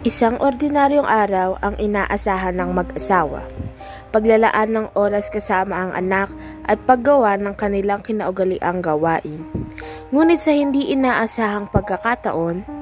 Isang ordinaryong araw ang inaasahan ng mag-asawa. Paglalaan ng oras kasama ang anak at paggawa ng kanilang kinaugaliang gawain. Ngunit sa hindi inaasahang pagkakataon,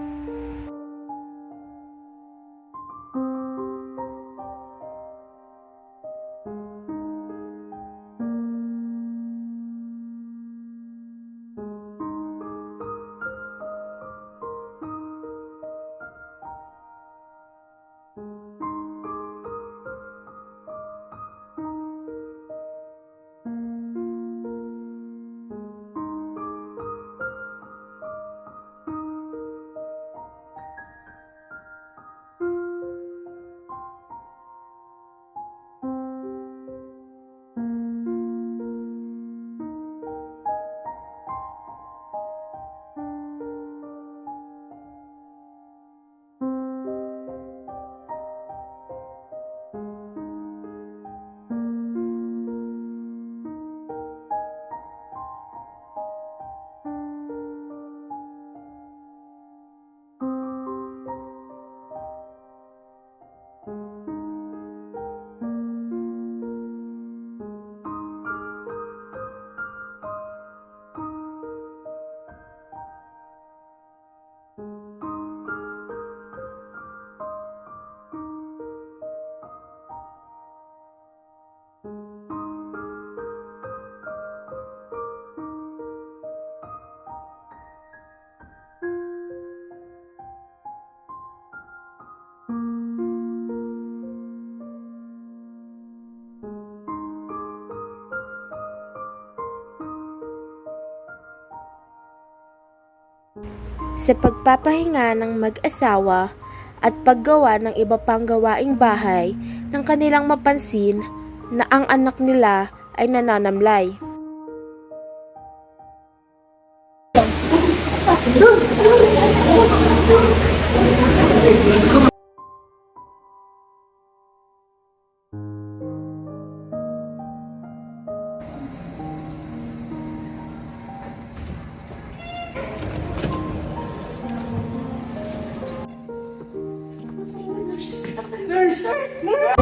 sa pagpapahinga ng mag-asawa at paggawa ng iba pang gawaing bahay nang kanilang mapansin na ang anak nila ay nananamlay.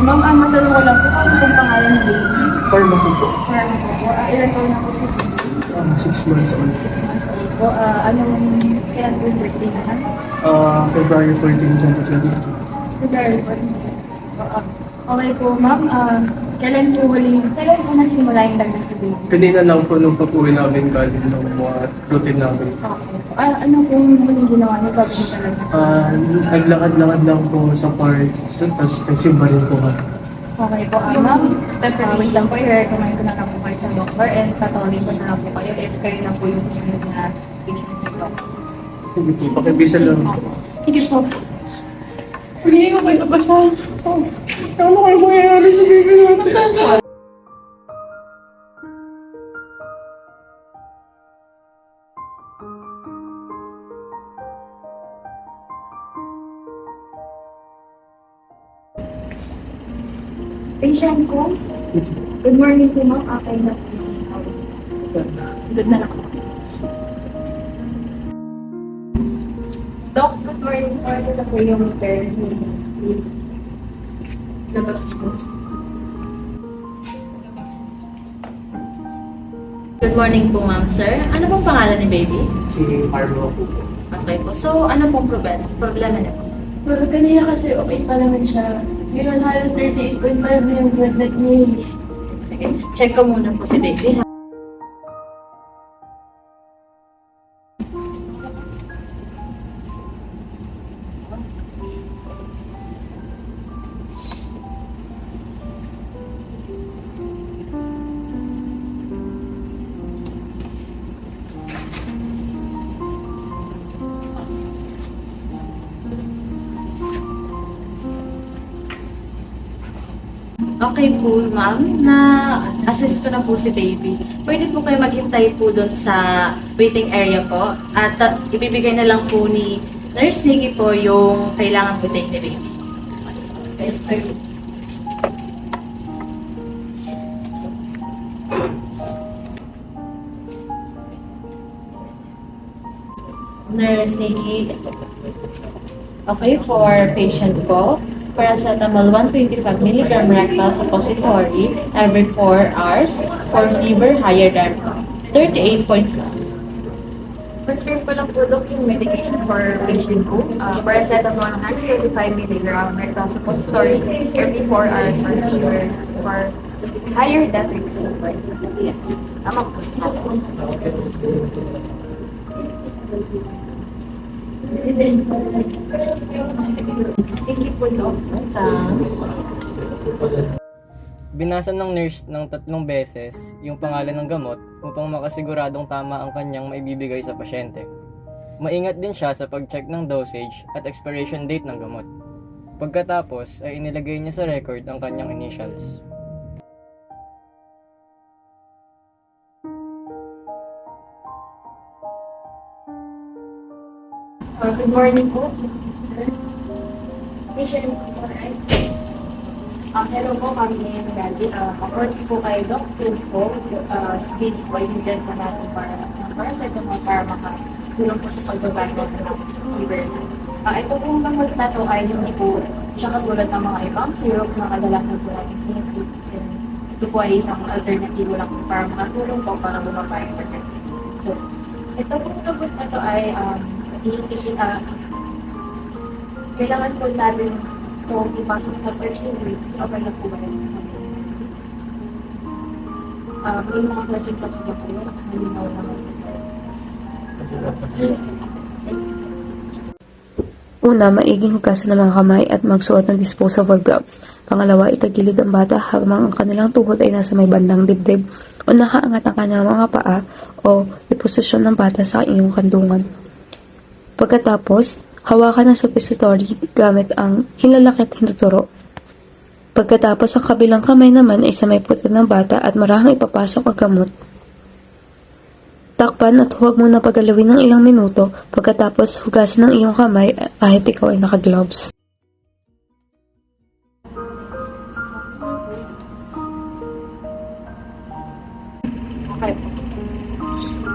Ma'am, matanong ko lang po, ano pong pangalan ni Baby? Farm ako po. Farm po po. Ilan taon na po si Baby? 6 months old. 6 months old po. Anong, kailan po yung birthday naman? February 14, 2022. February 14. Okay po, ma'am. Kailan po nagsimula yung lagnat ni Baby? Kanina lang po nung pag-uwi namin galing ng mga routine namin. Okay po. Ano pong muling ginawa niyo bago yung lagnat? Naglakad-lakad lang po sa park, tapos nagsimba rin po kami. Okay po, ma'am. Wait lang po, i-recommend ko na lang po kayo sa doctor and tatawagin ko na lang po kayo if kayo na po yung susunod na patient dito. Sige po, pakibisa lang. Sige po. Hindi ko kayo ba siya? Ano kayo mangyayari sa baby natin? Patient ko. Good morning po, ma'am. Okay na po. Good na lang. Doc, good morning po. Ito na po yung parents ni labas po. Good morning po, ma'am, sir. Ano pong pangalan ni baby? Si Farm ako po. Okay po. So, ano pong problema niya po? Pero kanina kasi okay pa naman siya. Ngayon halos 38.5 na yung lagnat niya. Sige, check ko muna po si baby. Okay po, ma'am, na-assist ko na po si baby. Pwede po kayo maghintay po doon sa waiting area po at ibibigay na lang po ni Nurse Nikki po yung kailangan po take ni baby. Okay. Nurse Nikki. Okay, for patient ko, paracetamol 125 mg rectal suppository every 4 hours for fever higher than 38.5. Confirm ko lang po, Dok, yung medication for patient ko. Paracetamol 125 mg rectal suppository every 4 hours for fever for higher than 38.5. Yes. Tama po. Thank you po, Dok. Binasa ng nurse ng 3 beses yung pangalan ng gamot upang makasiguradong tama ang kanyang maibibigay sa pasyente. Maingat din siya sa pag-check ng dosage at expiration date ng gamot. Pagkatapos ay inilagay niya sa record ang kanyang initials. Good morning po, sir. Patient po, right? Hello po, kami ni Daddy. According po kay Doc Tulfo, speed po immediate po natin ng paracetamol para makatulong po sa pagbabago ng fever. Ito pong gamot na to ay hindi po siya katulad ng mga ibang syrup na kadalasan po natin pinipit. Ito po ay isang alternatibo lang po para makatulong po para bumaba yung fever. So, ito pong gamot na to ay kailangan po natin kung ipasok sa 13 week, okay na po ba yun? May mga klaseng pa po kayo, malinaw naman. Una, maiging hugasan ng mga kamay at magsuot ng disposable gloves. Pangalawa, itagilid ang bata habang ang kanilang tuhod ay nasa may bandang dibdib o nakaangat ang kanyang mga paa o iposisyon ng bata sa iyong kandungan. Pagkatapos, hawakan ng suppository gamit ang hinlalaki at hinuturo. Pagkatapos, ang kabilang kamay naman ay sa may puwet ng bata at marahang ipapasok ang gamot. Takpan at huwag muna pagalawin ng ilang minuto pagkatapos hugasan ng iyong kamay kahit ikaw ay naka-gloves. Okay po.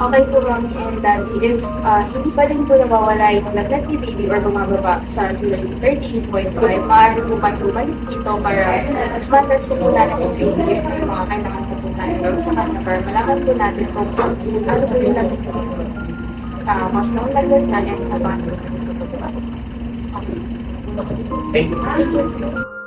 Okay po, Mommy and Daddy. If hindi pa din po nawawala yung lagnat ni baby or bumababa sa 38.5, maaari po pa po balik dito para matas po natin sa baby if may mga kailangan po natin gawin sa kanya para malaman po natin kung ano po yung lagnat po. Mas nung lagnat na yan sa bata. Okay. Thank you.